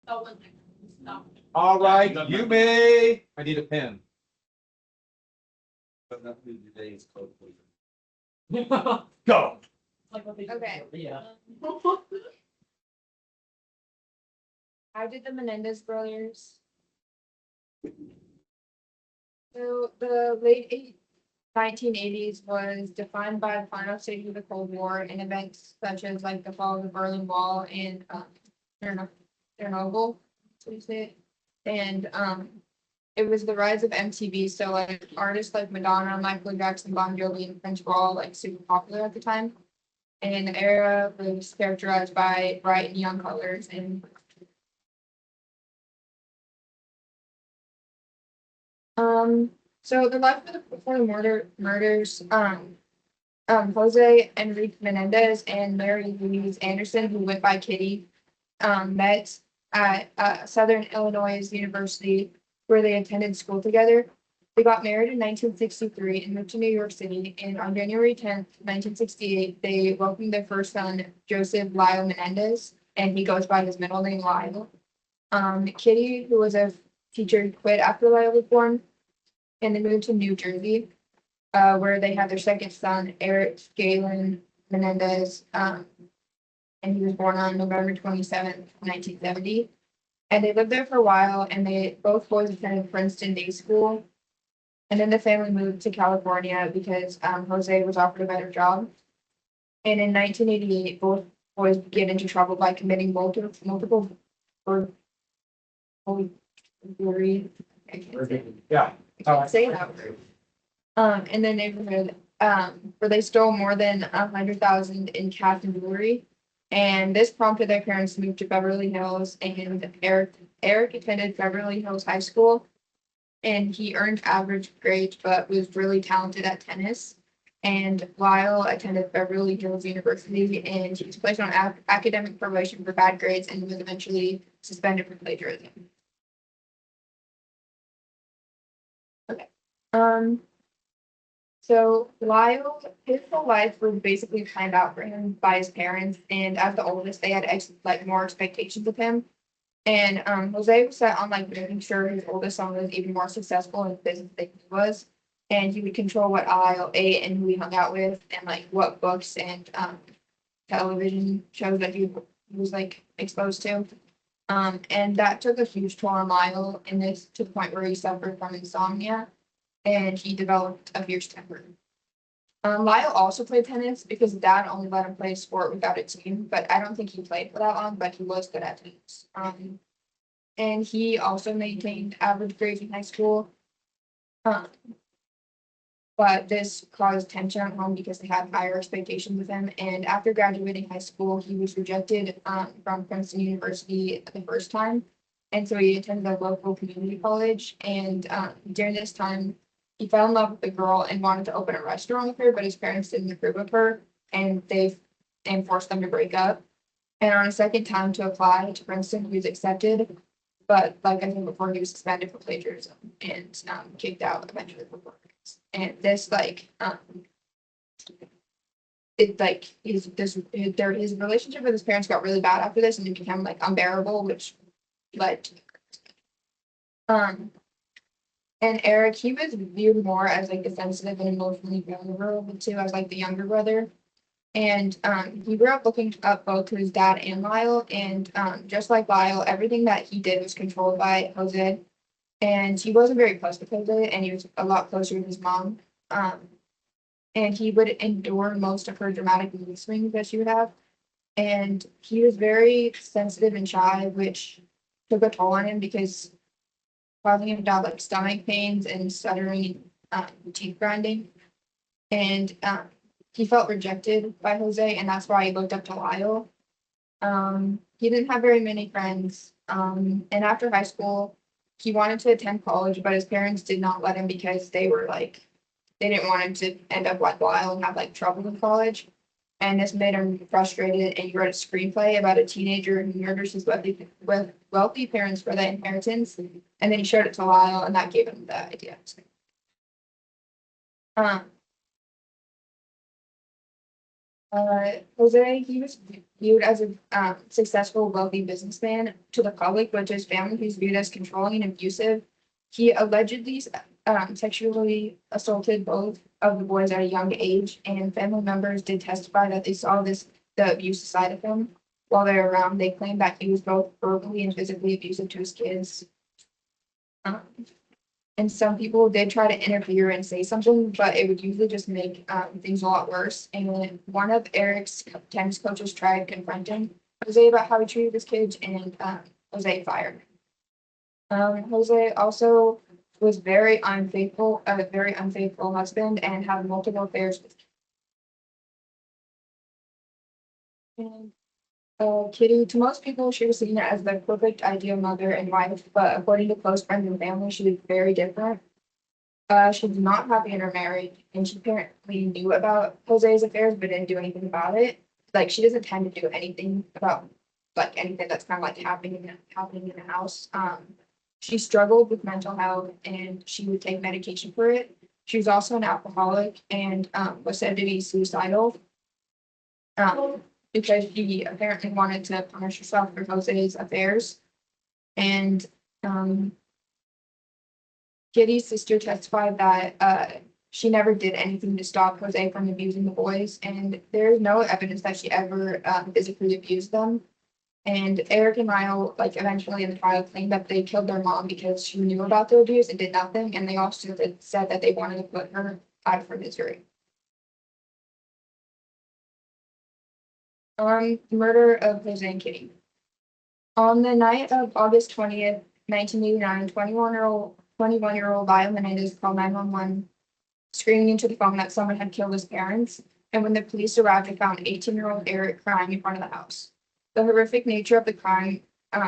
Oh, one thing. Stop. All right, you may, I need a pen. But not through today's code, please. Go. Like what they do. Okay. Yeah. How did the Menendez brothers? So the late 1980s was defined by the final stage of the Cold War and events such as like the fall of the Berlin Wall and Chernobyl, so you say it. And it was the rise of MTV. So like artists like Madonna, Michael Jackson, Bon Jovi, and Prince were all like super popular at the time. And the era was characterized by bright neon colors and so the life of the before the murders, Jose Enrique Menendez and Mary Louise Anderson, who went by Kitty, met at Southern Illinois University, where they attended school together. They got married in 1963 and moved to New York City. And on January 10th, 1968, they welcomed their first son, Joseph Lyle Menendez, and he goes by his middle name Lyle. Kitty, who was a teacher, quit after Lyle was born, and they moved to New Jersey, where they had their second son, Eric Galen Menendez, and he was born on November 27th, 1970. And they lived there for a while, and both boys attended Princeton Day School. And then the family moved to California because Jose was offered a better job. And in 1988, both boys get into trouble by committing multiple burglary. I can't say. Yeah. I can't say that word. In the neighborhood, where they stole more than 100,000 in cash and jewelry. And this prompted their parents to move to Beverly Hills, and Eric attended Beverly Hills High School, and he earned average grades, but was really talented at tennis. And Lyle attended Beverly Hills University, and he was placed on academic probation for bad grades and was eventually suspended for plagiarism. Okay. So Lyle, his whole life was basically planned out for him by his parents, and as the oldest, they had more expectations of him. And Jose was set on like making sure his oldest son was even more successful in business than he was, and he would control what Lyle ate and who he hung out with, and like what books and television shows that he was like exposed to. And that took a huge toll on Lyle, and this to the point where he suffered from insomnia and he developed a fierce temper. Lyle also played tennis because his dad only let him play a sport without a team, but I don't think he played for that long, but he was good at tennis. And he also maintained average grades in high school. But this caused tension at home because they had higher expectations of him. And after graduating high school, he was rejected from Princeton University the first time. And so he attended a local community college. And during this time, he fell in love with a girl and wanted to open a restaurant with her, but his parents didn't approve of her, and forced them to break up. And on a second time to apply to Princeton, he was accepted, but like I said before, he was suspended for plagiarism and kicked out eventually for work. And this his relationship with his parents got really bad after this, and it became like unbearable, which led to and Eric, he was viewed more as like the sensitive and emotionally vulnerable of the two, as like the younger brother. And he grew up looking up both to his dad and Lyle. And just like Lyle, everything that he did was controlled by Jose. And he wasn't very close with Jose, and he was a lot closer with his mom. And he would endure most of her dramatic mood swings that she would have. And he was very sensitive and shy, which took a toll on him because causing him to have like stomach pains and stuttering, teeth grinding. And he felt rejected by Jose, and that's why he looked up to Lyle. He didn't have very many friends. And after high school, he wanted to attend college, but his parents did not let him because they didn't want him to end up like Lyle and have like trouble in college. And this made him frustrated, and he wrote a screenplay about a teenager who murders his wealthy parents for the inheritance. And then he showed it to Lyle, and that gave him the idea. Jose, he was viewed as a successful, wealthy businessman to the public, but to his family, he was viewed as controlling and abusive. He allegedly sexually assaulted both of the boys at a young age, and family members did testify that they saw the abuse side of him while they were around. They claimed that he was both verbally and physically abusive to his kids. Um, and some people did try to interfere and say something, but it would usually just make things a lot worse. And one of Eric's tennis coaches tried confronting Jose about how he treated his kids, and Jose fired. Jose also was very unfaithful, a very unfaithful husband, and had multiple affairs with. And Kitty, to most people, she was seen as the perfect ideal mother and wife, but according to close friends and family, she was very different. She was not happy in her marriage, and she apparently knew about Jose's affairs, but didn't do anything about it. Like, she doesn't tend to do anything about like anything that's kind of like happening in the house. She struggled with mental health, and she would take medication for it. She was also an alcoholic and was said to be suicidal. Because she apparently wanted to punish herself for Jose's affairs. And Kitty's sister testified that she never did anything to stop Jose from abusing the boys, and there's no evidence that she ever physically abused them. And Eric and Lyle, like eventually in the trial, claimed that they killed their mom because she knew about the abuse and did nothing, and they also said that they wanted to put her out of her misery. Murder of Jose and Kitty. On the night of August 20th, 1989, 21-year-old Lyle Menendez called 911, screaming into the phone that someone had killed his parents. And when the police arrived, they found 18-year-old Eric crying in front of the house. The horrific nature of the crime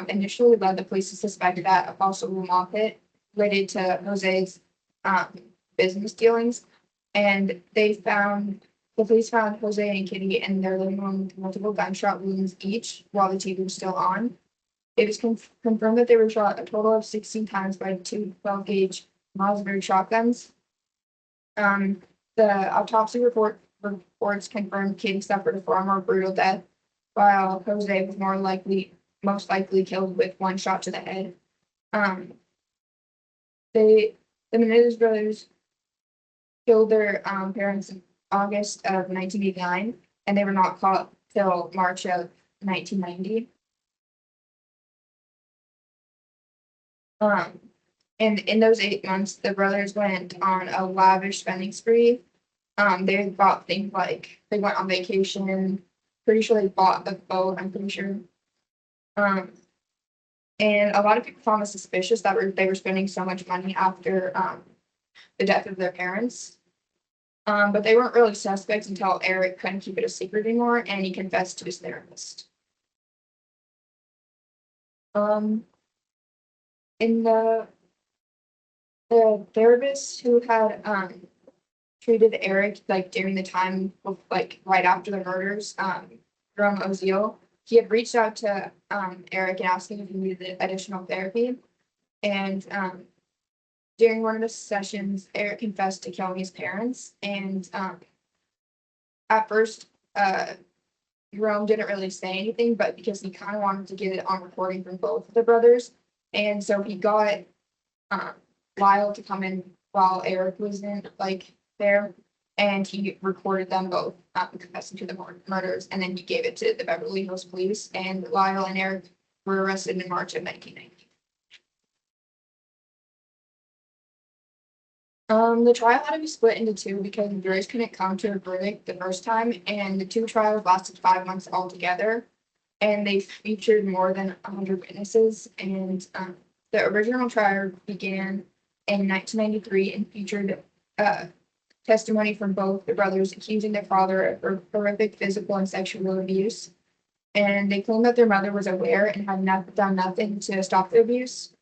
initially led the police to suspect that a possible mob hit related to Jose's business dealings. And the police found Jose and Kitty in their living room with multiple gunshot wounds each while the TV was still on. It was confirmed that they were shot a total of 16 times by two 12-gauge Mossberg shotguns. The autopsy reports confirmed Kitty suffered a far more brutal death, while Jose was most likely killed with one shot to the head. The Menendez brothers killed their parents in August of 1989, and they were not caught till March of 1990. And in those 8 months, the brothers went on a lavish spending spree. They bought things like they went on vacation. Pretty sure they bought a boat. I'm pretty sure. And a lot of people found it suspicious that they were spending so much money after the death of their parents. But they weren't really suspects until Eric couldn't keep it a secret anymore, and he confessed to his therapist. In the therapist who had treated Eric like during the time of like right after the murders, Jerome Oziel, he had reached out to Eric and asked him if he needed additional therapy. And during one of the sessions, Eric confessed to killing his parents. And at first, Jerome didn't really say anything, but because he kind of wanted to get it on recording from both of the brothers. And so he got Lyle to come in while Eric was in there, and he recorded them both confessing to the murders, and then he gave it to the Beverly Hills Police, and Lyle and Eric were arrested in March of 1990. The trial had to be split into two because the juries couldn't come to a verdict the first time, and the two trials lasted 5 months altogether, and they featured more than 100 witnesses. And the original trial began in 1993 and featured testimony from both the brothers accusing their father of horrific physical and sexual abuse. And they claimed that their mother was aware and had done nothing to stop the abuse.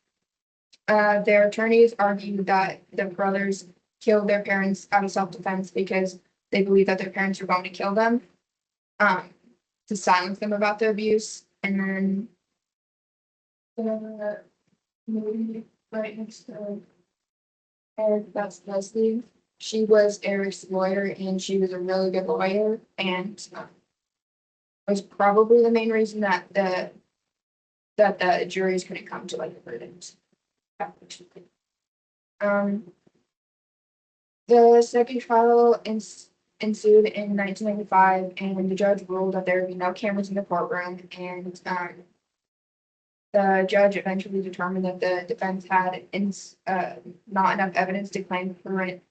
Their attorneys argued that the brothers killed their parents out of self-defense because they believed that their parents were going to kill them, to silence them about the abuse. And then movie right next to Eric, that's Leslie. she was Eric's lawyer and she was a really good lawyer and was probably the main reason that the juries couldn't come to like a verdict. The second trial ensued in 1995, and the judge ruled that there would be no cameras in the courtroom, and the judge eventually determined that the defense had not enough evidence to claim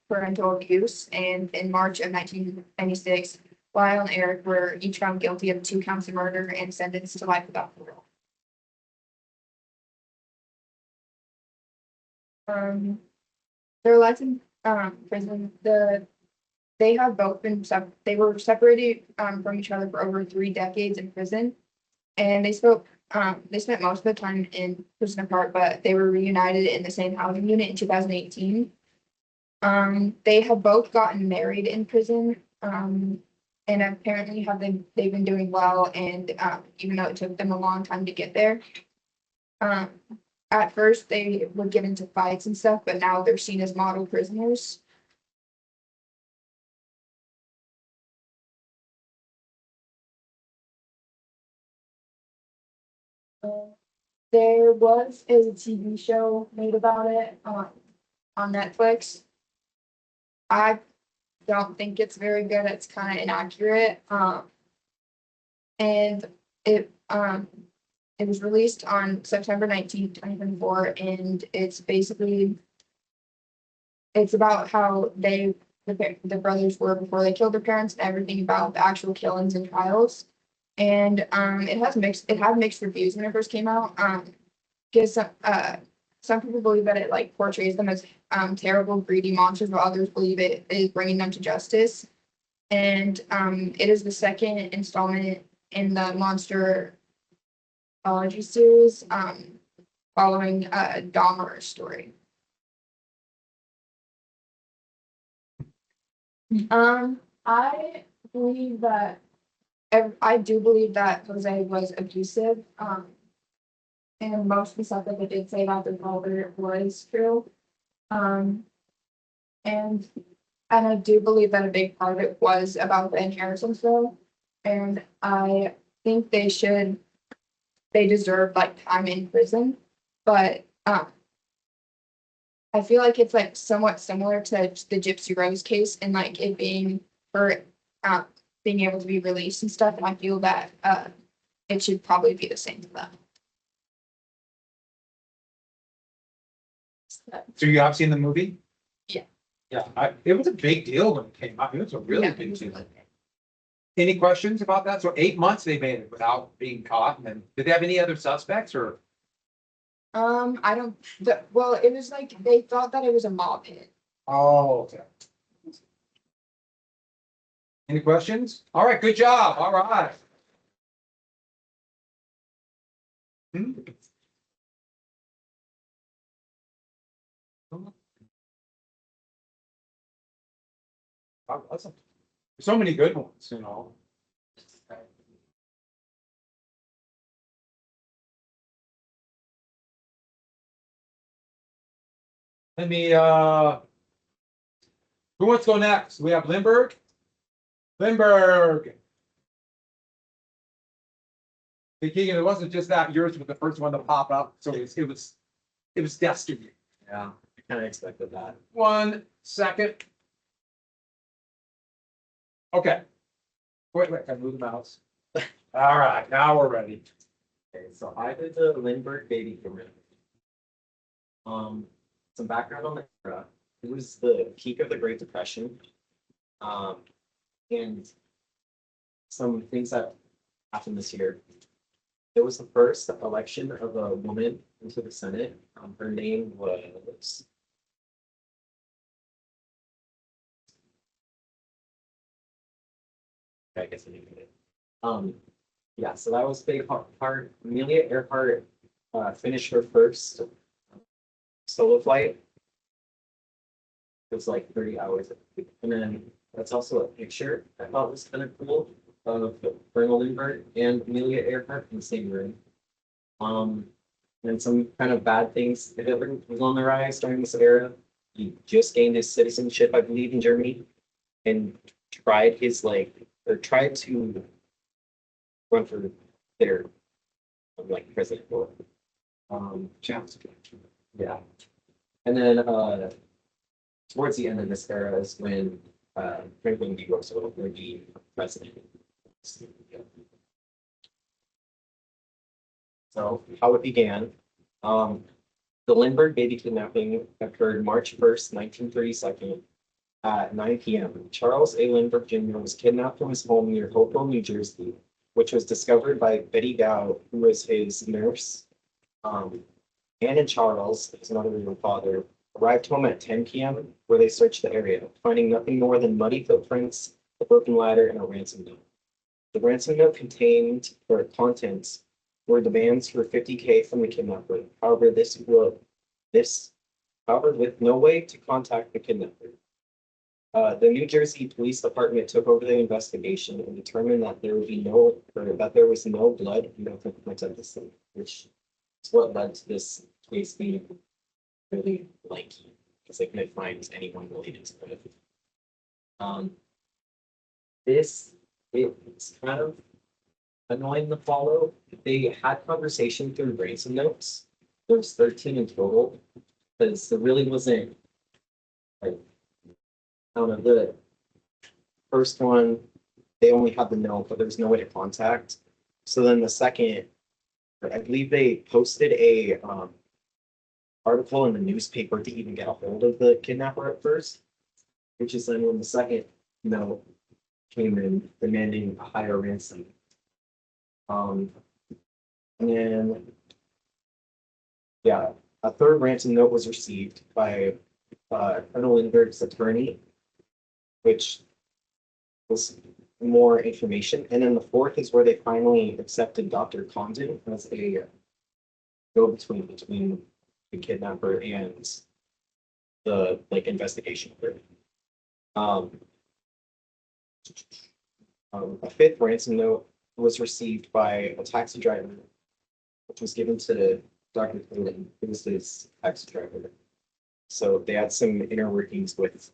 parental abuse, and in March of 1996, Lyle and Eric were each found guilty of 2 counts of murder and sentenced to life without parole. Their life in prison, they have both been they were separated from each other for over 3 decades in prison, and they spent most of the time in prison apart, but they were reunited in the same housing unit in 2018. They have both gotten married in prison, and apparently they've been doing well, and even though it took them a long time to get there. At first they would get into fights and stuff, but now they're seen as model prisoners. There was a TV show made about it on Netflix. I don't think it's very good. It's kind of inaccurate. And it was released on September 19th, 2024, and it's about how the brothers were before they killed their parents and everything about the actual killings and trials. And it had mixed reviews when it first came out. Because some people believe that it like portrays them as terrible, greedy monsters, while others believe it is bringing them to justice. And it is the second installment in the Monster Ology series, following Dahmer's story. I believe that I do believe that Jose was abusive. And most of the stuff that they did say about their father was true. And I do believe that a big part of it was about the inheritance though. And I think they deserve like time in prison. But I feel like it's like somewhat similar to the Gypsy Rose case and like it being for being able to be released and stuff. And I feel that it should probably be the same to them. So you have seen the movie? Yeah. Yeah, it was a big deal when it came out. It was a really big deal. Any questions about that? So 8 months they made it without being caught. And then did they have any other suspects or? I don't, well, it was like, they thought that it was a mob hit. Oh, okay. Any questions? All right, good job. All right. Oh, awesome. So many good ones, you know. Let me, who wants to go next? We have Lindbergh. Lindbergh. Hey, Keegan, it wasn't just that yours was the first one to pop up, so it was destiny. Yeah, I kind of expected that. 1 second. Okay. Wait, I moved the mouse. All right, now we're ready. Okay, so I did the Lindbergh baby camera. Some background on the era. It was the peak of the Great Depression. And some things that happened this year. It was the first election of a woman into the Senate. Her name was. I guess I didn't get it. Yeah, so that was a big part. Amelia Earhart finished her first solo flight. It was like 30 hours. And then that's also a picture I thought was kind of cool of Colonel Lindbergh and Amelia Earhart in the same room. And some kind of bad things. Hitler was on the rise during this era. he just gained his citizenship, I believe, in Germany, and tried to run for their president role. Yeah. And then towards the end of this era is when Franklin D. Roosevelt would be president. So how it began, the Lindbergh baby kidnapping occurred March 1st, 1932 at 9 p.m. Charles A. Lindbergh Jr. was kidnapped from his home near Hopewell, New Jersey, which was discovered by Betty Gow, who was his nurse. Anne and Charles, his mother and father, arrived home at 10 p.m., where they searched the area, finding nothing more than muddy footprints, a broken ladder, and a ransom note. The ransom note contained, or contents, were demands for $50K from the kidnapper. However, with no way to contact the kidnapper. The New Jersey Police Department took over the investigation and determined that there was no blood and no fingerprints at the scene, which is what led to this case being really blanky, because they couldn't find anyone related to it. It's kind of annoying to follow. They had conversation through ransom notes. There was 13 in total, because there really wasn't, like, I don't know, the first one, they only had the note, but there was no way to contact. So then the second, I believe they posted a article in the newspaper to even get a hold of the kidnapper at first, which is then when the second note came in demanding a higher ransom. And then, yeah, a third ransom note was received by Colonel Lindbergh's attorney, which was more information. And then the fourth is where they finally accepted Dr. Condon as a go-between between the kidnapper and the investigation group. A fifth ransom note was received by a taxi driver, which was given to Dr. Condon. It was his taxi driver. So they had some inner workings with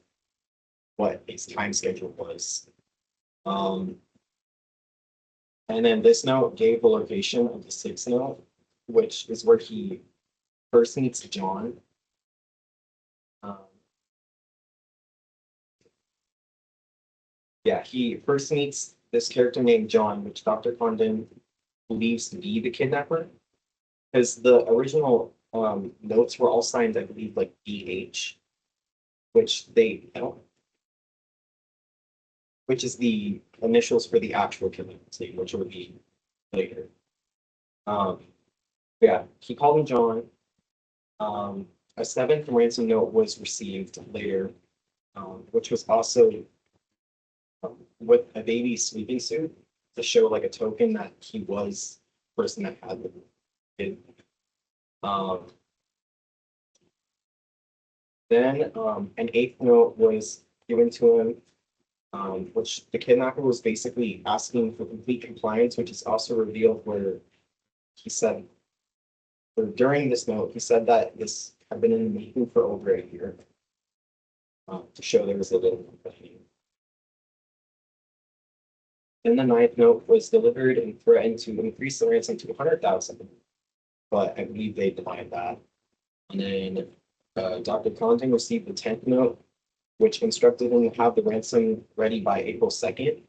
what his time schedule was. And then this note gave the location of the sixth note, which is where he first meets John. He first meets this character named John, which Dr. Condon believes to be the kidnapper, because the original notes were all signed, I believe, like BH, which is the initials for the actual kidnapping, which will be later. He called him John. A seventh ransom note was received later, which was also with a baby sleeping suit to show like a token that he was the person that had the kid. Then an eighth note was given to him, which the kidnapper was basically asking for complete compliance, which is also revealed where he said, or during this note, he said that this had been in the making for over a year, to show there was a little company. Then the ninth note was delivered and threatened to increase the ransom to 100,000, but I believe they denied that. And then Dr. Condon received the 10th note, which instructed him to have the ransom ready by April 2nd,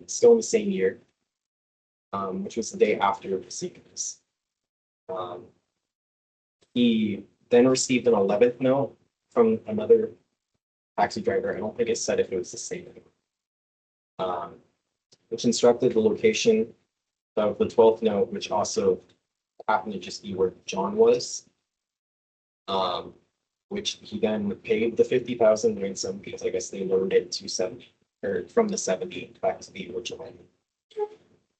still in the same year, which was the day after the sequence. He then received an 11th note from another taxi driver. I don't think it said if it was the same, which instructed the location of the 12th note, which also happened to just be where John was. Which he then paid the 50,000 ransom, because I guess they lowered it to 70, or from the 70 back to the original.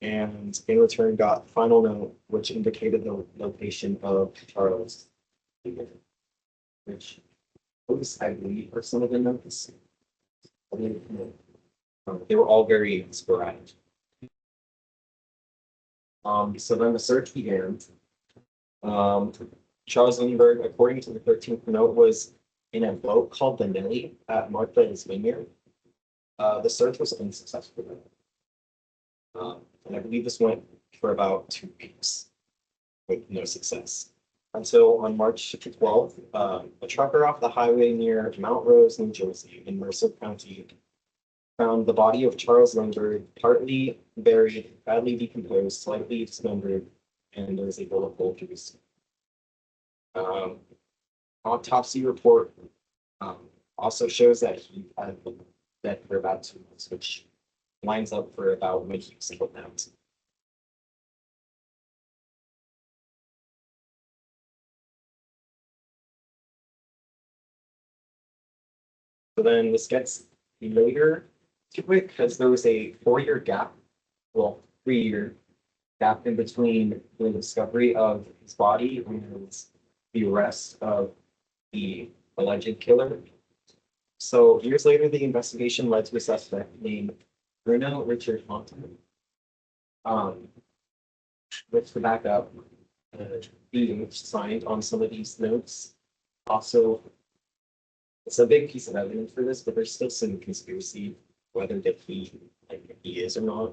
And in return got the final note, which indicated the location of Charles, which was, I believe, are some of the notes. They were all very sporadic. So then the search began. Charles Lindbergh, according to the 13th note, was in a boat called the Nelly at Martha's Vineyard. The search was unsuccessful. And I believe this went for about 2 weeks with no success. Until on March 12th, a trucker off the highway near Mount Rose, New Jersey, in Mercer County, found the body of Charles Lindbergh partly buried, badly decomposed, slightly dismembered, and there was a bullet hole through his skin. Autopsy report also shows that he had been dead for about 2 months, which lines up for about when he was kidnapped. So then this gets later to it because there was a 4-year gap, well, 3-year gap in between the discovery of his body and the arrest of the alleged killer. So years later, the investigation led to a suspect named Bruno Richard Fontaine. Which to back up, he signed on some of these notes. Also, it's a big piece of evidence for this, but there's still some conspiracy whether that he is or not.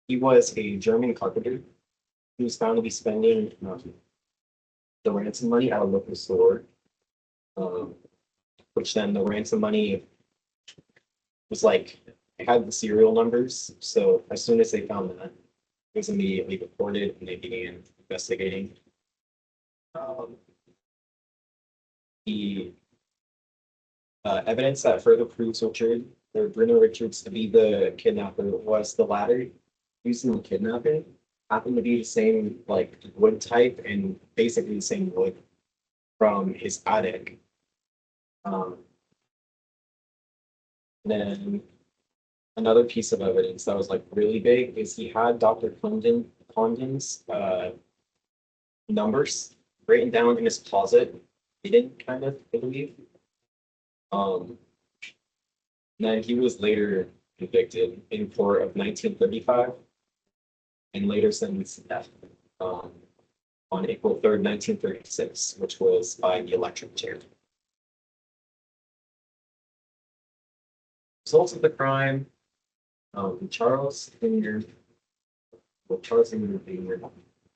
He was a German carpenter who was found to be spending the ransom money at a local store, which then the ransom money was like had the serial numbers. So as soon as they found that, it was immediately reported and they began investigating. The evidence that further proves Richard or Bruno Richards to be the kidnapper was the ladder used in the kidnapping happened to be the same like wood type and basically the same wood from his attic. Then another piece of evidence that was like really big is he had Dr. Condon's numbers written down in his closet. He didn't kind of believe. Then he was later convicted in court of 1935 and later sentenced to death on April 3rd, 1936, which was by the electric chair. Results of the crime, Charles Vineyard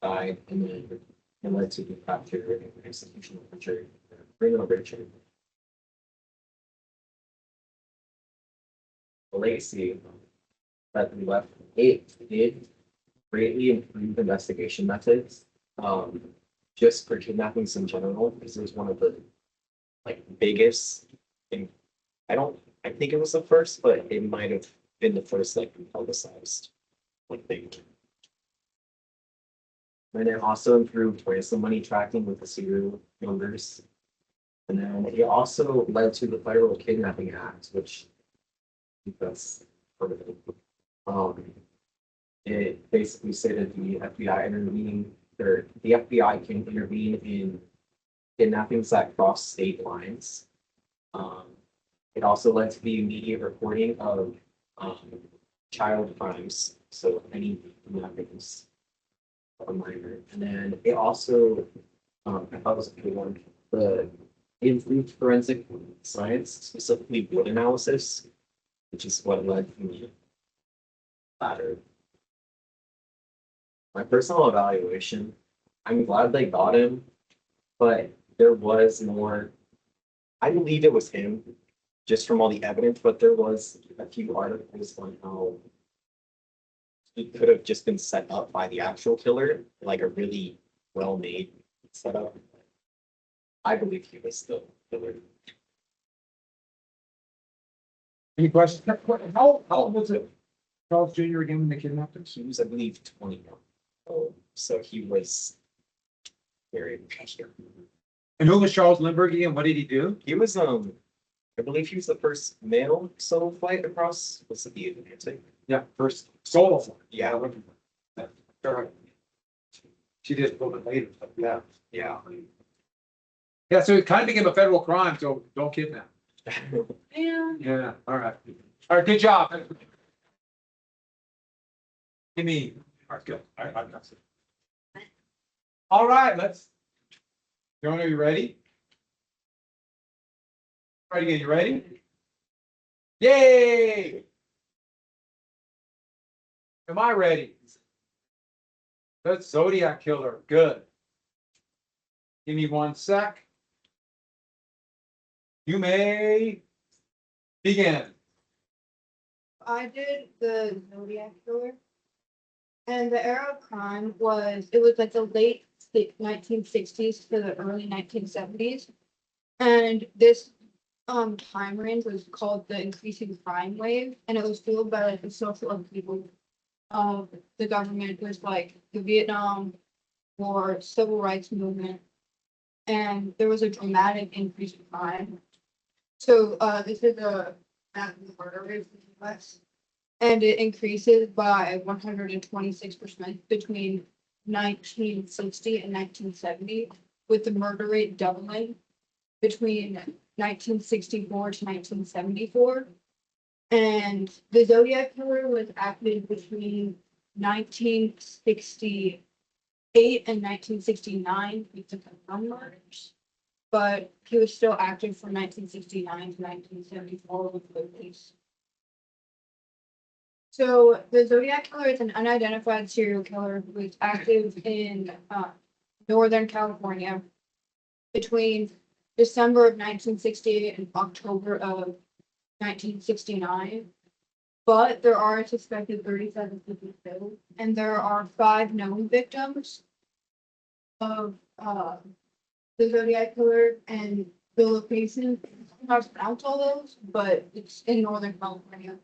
died and then it led to the capture and execution of Richard, Bruno Richard. The legacy that we left, it did greatly improve investigation methods, just for kidnappings in general, because it was one of the like biggest, and I think it was the first, but it might have been the first like publicized like thing. And it also improved ransom money tracking with the serial numbers. And then it also led to the Federal Kidnapping Act, which that's part of it. It basically stated the FBI intervening, or the FBI can intervene in kidnappings that cross state lines. It also led to the immediate reporting of child crimes, so any kidnappings of a minor. And then it also, I thought it was a good one, the improved forensic science, specifically blood analysis, which is what led to the latter. My personal evaluation, I'm glad they got him, but there was more. I believe it was him, just from all the evidence, but there was a few articles on how he could have just been set up by the actual killer, like a really well-made setup. I believe he was the killer. Any questions? How old was it? Charles Jr. again when they kidnapped him? He was, I believe, 21. So he was very impressive. And who was Charles Lindbergh again? What did he do? He was, I believe he was the first male solo flight across, was it the Atlantic? Yeah, first solo flight. Yeah. Sure. She did a little bit later, but yeah. Yeah. Yeah, so it kind of became a federal crime, so don't kidnap. Yeah. Yeah, all right. All right, good job. Give me, all right, good. All right, all right, let's Jonah, you ready? All right, you ready? Yay! Am I ready? Good Zodiac Killer, good. Give me 1 sec. You may begin. I did the Zodiac Killer. And the era of crime it was like the late 1960s to the early 1970s. And this time range was called the increasing crime wave, and it was fueled by like the social upheaval of the government. It was like the Vietnam War, civil rights movement, and there was a dramatic increase in crime. So this is a map of the murder rate in the US, and it increases by 126% between 1960 and 1970, with the murder rate doubling between 1964 to 1974. And the Zodiac Killer was active between 1968 and 1969 with the confirmed murders, but he was still active from 1969 to 1974 with the police. So the Zodiac Killer is an unidentified serial killer who is active in Northern California between December of 1968 and October of 1969. But there are suspected 37 people killed, and there are 5 known victims of the Zodiac Killer, and the location, I'm not pronounce all those, but it's in Northern California,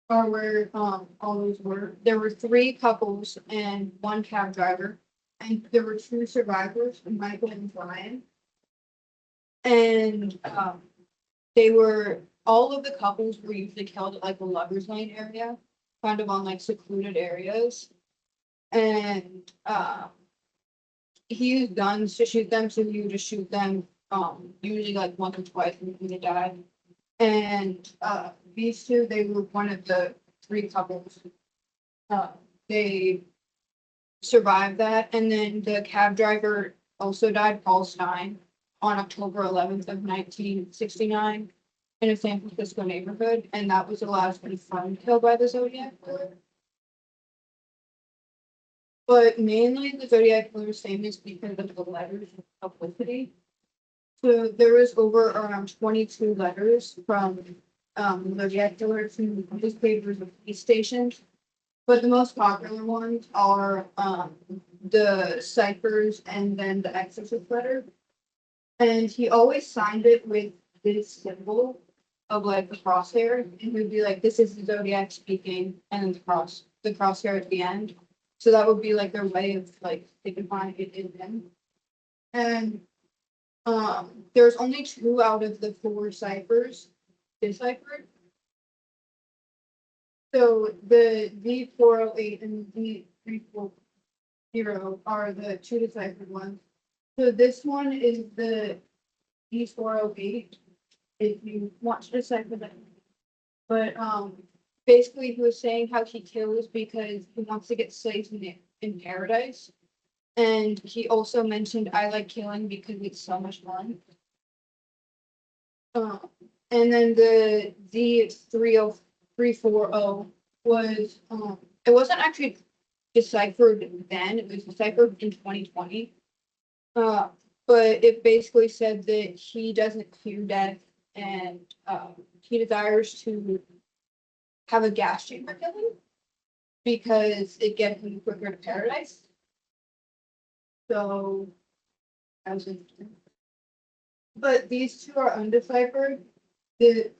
are where all those were. There were 3 couples and 1 cab driver, and there were 2 survivors, Michael and Brian. And all of the couples were usually killed at like a lover's lane area, kind of on like secluded areas. And he used guns to shoot them, so he would just shoot them usually like once or twice and they died. And these 2, they were one of the 3 couples. They survived that, and then the cab driver also died, Paul Stein, on October 11th of 1969 in a San Francisco neighborhood, and that was the last confirmed kill by the Zodiac Killer. But mainly the Zodiac Killer is famous because of the letters of publicity. So there was over around 22 letters from the Zodiac Killer to newspapers and police stations. But the most popular ones are the ciphers and then the exorcist letter. And he always signed it with this symbol of like the crosshair, and he would be like, "This is the Zodiac speaking," and then the crosshair at the end. So that would be like their way of like signifying it in him. And there's only 2 out of the 4 ciphers deciphered. So the D408 and the D340 are the 2 deciphered ones. So this one is the D408, if you want to decipher that. But basically he was saying how he kills because he wants to get slaves in paradise. And he also mentioned, "I like killing because it's so much fun." And then the D340 was it wasn't actually deciphered then, it was deciphered in 2020. But it basically said that he doesn't fear death, and he desires to have a gas chamber killing because it gets him quicker to paradise. So that was interesting. But these 2 are undeciphered. The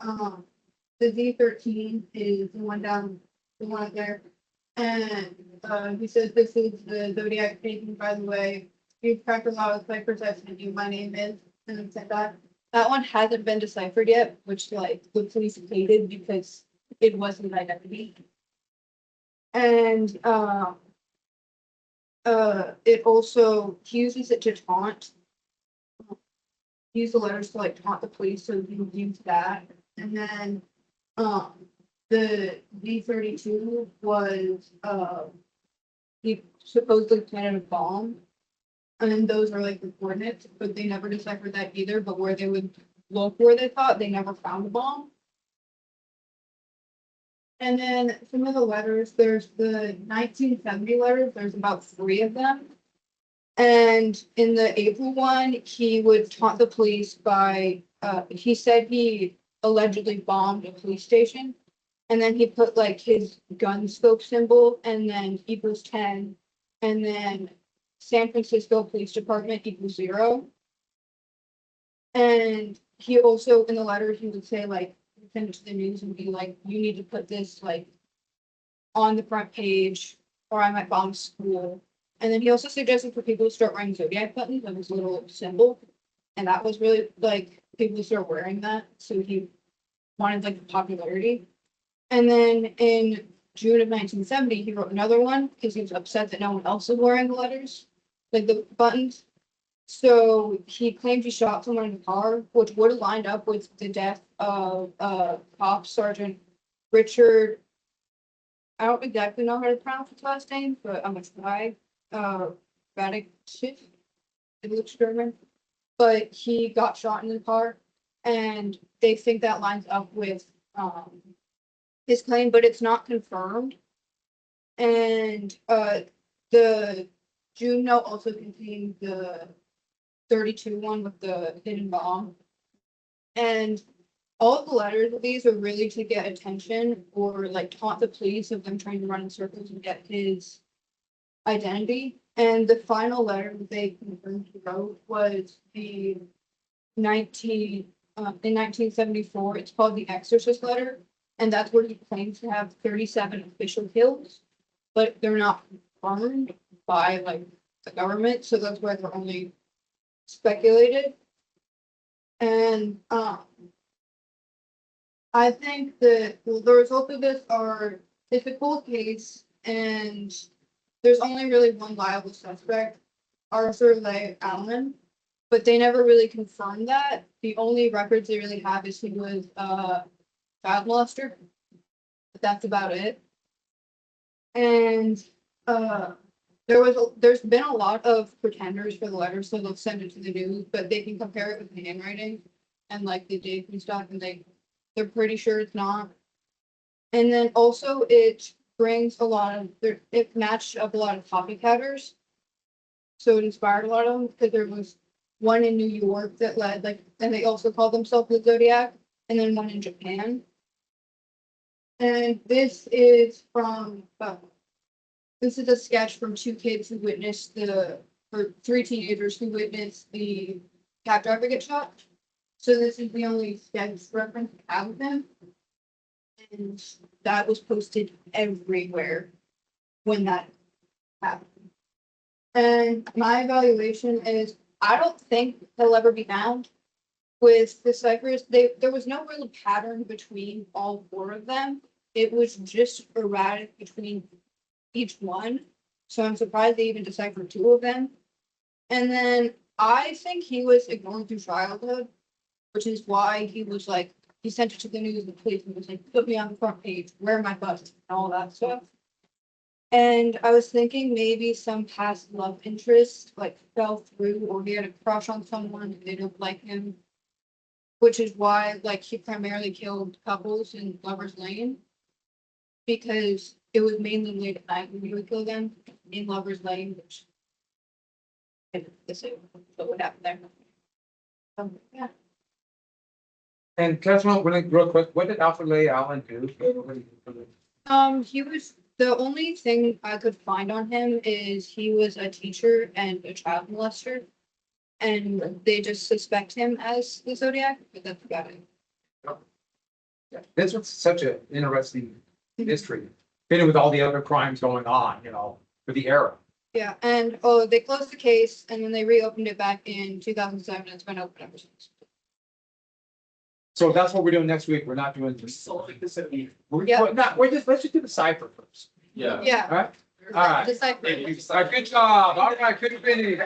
Z13 is the one up there. And he says, "This is the Zodiac painting, by the way. You've cracked a lot of ciphers. I sent you. My name is," and he said that. That one hasn't been deciphered yet, which like the police hated because it wasn't an identity. And it also, he uses it to taunt. Use the letters to like taunt the police, so he would use that. And then the D32 was he supposedly planted a bomb, And those are like the coordinates, but they never deciphered that either, but where they would look where they thought, they never found the bomb. And then some of the letters, there's the 1970 letters, there's about 3 of them. And in the April one, he would taunt the police by, he said he allegedly bombed a police station. And then he put like his gun scope symbol and then equals 10. And then San Francisco Police Department equals 0. And he also, in the letter, he would say like, send it to the news and be like, you need to put this like on the front page or I might bomb school. And then he also suggested for people to start wearing Zodiac buttons on his little symbol. And that was really like people to start wearing that. So he wanted like the popularity. And then in June of 1970, he wrote another one because he was upset that no one else was wearing the letters, like the buttons. So he claimed he shot someone in the car, which would have lined up with the death of Cop Sergeant Richard. I don't exactly know how to pronounce his last name, but I'm gonna try. Radicchit. It looks German, but he got shot in the car, and they think that lines up with his claim, but it's not confirmed. And the June note also contained the 32 one with the hidden bomb. And all of the letters of these are really to get attention or like taunt the police of them trying to run in circles and get his identity. And the final letter that they confirmed he wrote was the in 1974. It's called the Exorcist letter. And that's where he claims to have 37 official kills, but they're not confirmed by like the government. So that's why they're only speculated. And I think that the results of this are it's a cold case and there's only really one liable suspect, Arthur Leigh Allen, but they never really confirmed that. The only records they really have is he was child molester, but that's about it. And there's been a lot of pretenders for the letters, so they'll send it to the news, but they can compare it with the handwriting and like the dates and stuff, and they're pretty sure it's not. And then also it brings a lot of it matched up a lot of copycatters, so it inspired a lot of them because there was one in New York that led like, and they also called themselves the Zodiac, and then one in Japan. And this is from this is a sketch from 2 kids who witnessed or 3 teenagers who witnessed the cab driver get shot. So this is the only sketch reference I have of him. And that was posted everywhere when that happened. And my evaluation is I don't think he'll ever be found. With the ciphers, there was no real pattern between all 4 of them. It was just erratic between each one. So I'm surprised they even deciphered 2 of them. And then I think he was ignored through childhood, which is why he was like, he sent it to the news, the police, and was like, put me on the front page, where my bus, and all that stuff. And I was thinking maybe some past love interest like fell through, or he had a crush on someone and they didn't like him, which is why like he primarily killed couples in Lover's Lane, because it was mainly late at night when he would kill them in Lover's Lane, which this is what would happen there. Yeah. And Councilman, real quick, what did Alfred Leigh Allen do? He was the only thing I could find on him is he was a teacher and a child molester, and they just suspect him as the Zodiac, but that's about it. Yeah, this was such an interesting history, fitting with all the other crimes going on, for the era. Yeah, and they closed the case and then they reopened it back in 2007. It's been open ever since. So that's what we're doing next week. We're not doing. Yeah. Let's just do the cipher first. Yeah. Yeah. All right. All right. Decipher. All right, good job. All right, good finish.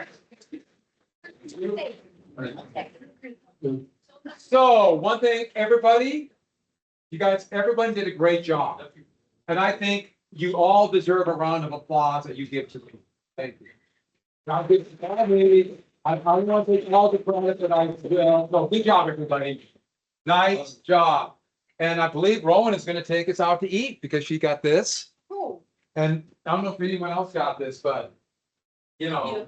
So one thing, everybody did a great job. And I think you all deserve a round of applause that you give to me. Thank you. Not good job, baby. I don't want to take all the credit that I will. No, good job, everybody. Nice job. And I believe Rowan is gonna take us out to eat because she got this. Oh. And I don't know if anyone else got this, but, you know,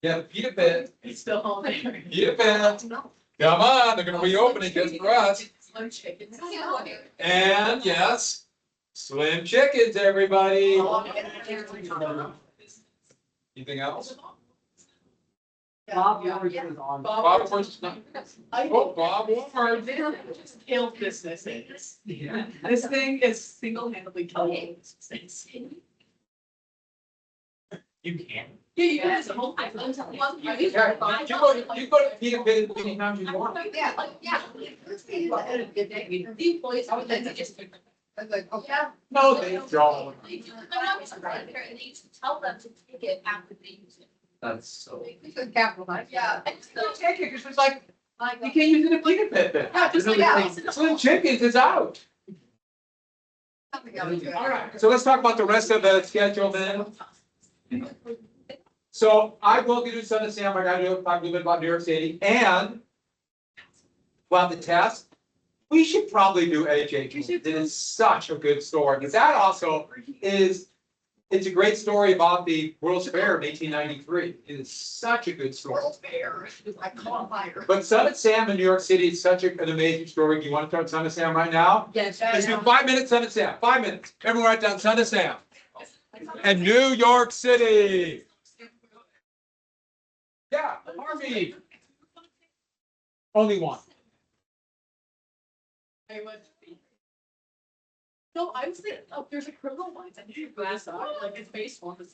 yeah, Peter Fit, It's still home there. Peter Fit. Come on, they're gonna reopen it just for us. Slim chickens. And yes, Slim Chickens, everybody. Anything else? Bob Bob Woods- Oh, Bob Woodward. Just killed businesses. This thing is single-handedly killing businesses. You can. Yeah, you guys. Yeah, you go to Peter Fit anytime you want. Yeah, like, yeah. The employees, I would like to just. I was like, okay. No, they don't. And you tell them to take it after they use it. That's so. We should capitalize. Yeah. Don't take it, because it's like, you can't use it in Peter Fit then. Yeah, just like. Yeah. Slim Chickens is out. All right, so let's talk about the rest of the schedule then. So I will do Son of Sam, I gotta talk a little bit about New York City, and well, the test, we should probably do HH. It is such a good story, because that also is, it's a great story about the World's Fair in 1893. It is such a good story. Fair, I call fire. But Son of Sam in New York City is such an amazing story. Do you want to start Son of Sam right now? Yes. Let's do 5 minutes, Son of Sam, 5 minutes. Everyone write down Son of Sam. And New York City. Yeah, Harvey. Only one. I would. No, I was thinking, oh, there's a criminal one, and you glass up, like it's based on the.